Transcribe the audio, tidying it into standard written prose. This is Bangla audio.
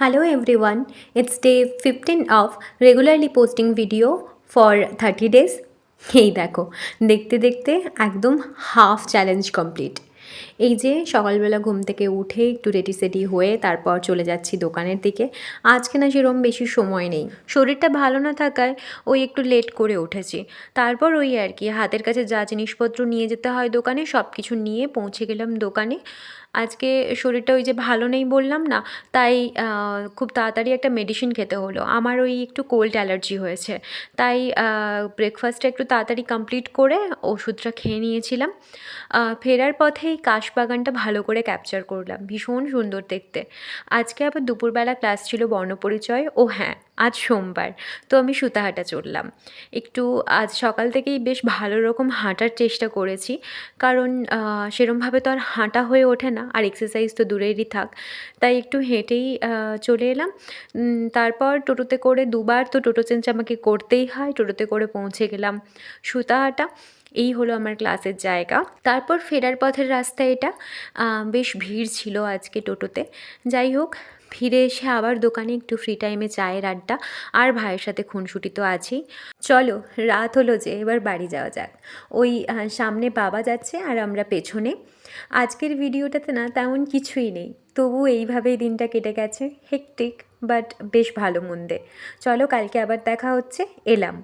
Hello everyone, it's day 15 of regularly posting video for 30 days. এই দেখো দেখতে দেখতে একদম হাফ চ্যালেঞ্জ কমপ্লিট। এই যে সকালবেলা ঘুম থেকে উঠে একটু রেডি সেডি হয়ে তারপর চলে যাচ্ছি দোকানের দিকে। আজকে না সেরকম বেশি সময় নেই, শরীরটা ভালো না থাকায় ওই একটু লেট করে উঠেছি। তারপর ওই আর কি হাতের কাছে যা জিনিসপত্র নিয়ে যেতে হয় দোকানে সব কিছু নিয়ে পৌঁছে গেলাম দোকানে। আজকে শরীরটা ওই যে ভালো নেই বললাম না, তাই খুব তাড়াতাড়ি একটা মেডিসিন খেতে হলো। আমার ওই একটু কোল্ড অ্যালার্জি হয়েছে, তাই ব্রেকফাস্টটা একটু তাড়াতাড়ি কমপ্লিট করে ওষুধটা খেয়ে নিয়েছিলাম। ফেরার পথেই কাশবাগানটা ভালো করে ক্যাপচার করলাম, ভীষণ সুন্দর দেখতে। আজকে আবার দুপুরবেলা ক্লাস ছিল বর্ণপরিচয়, ও হ্যাঁ আজ সোমবার, তো আমি সুতাহাটা চললাম। একটু আজ সকাল থেকেই বেশ ভালো রকম হাঁটার চেষ্টা করেছি, কারণ সেরমভাবে তো আর হাঁটা হয়ে ওঠে না, আর এক্সারসাইজ তো দূরেরই থাক, তাই একটু হেঁটেই চলে এলাম। তারপর টোটোতে করে দুবার তো টোটো চেঞ্জ আমাকে করতেই হয়, টোটোতে করে পৌঁছে গেলাম সুতাহাটা। এই হলো আমার ক্লাসের জায়গা। তারপর ফেরার পথের রাস্তা এটা, বেশ ভিড় ছিল আজকে টোটোতে। যাই হোক, ফিরে এসে আবার দোকানে একটু ফ্রি টাইমে চায়ের আড্ডা, আর ভাইয়ের সাথে খুনসুটি তো আছেই। চলো রাত হলো যে এবার বাড়ি যাওয়া যাক। ওই সামনে বাবা যাচ্ছে আর আমরা পেছনে। আজকের ভিডিওটাতে না তেমন কিছুই নেই, তবু এইভাবেই দিনটা কেটে গেছে, হেকটিক বাট বেশ ভালো মন্দে। চলো কালকে আবার দেখা হচ্ছে, এলাম।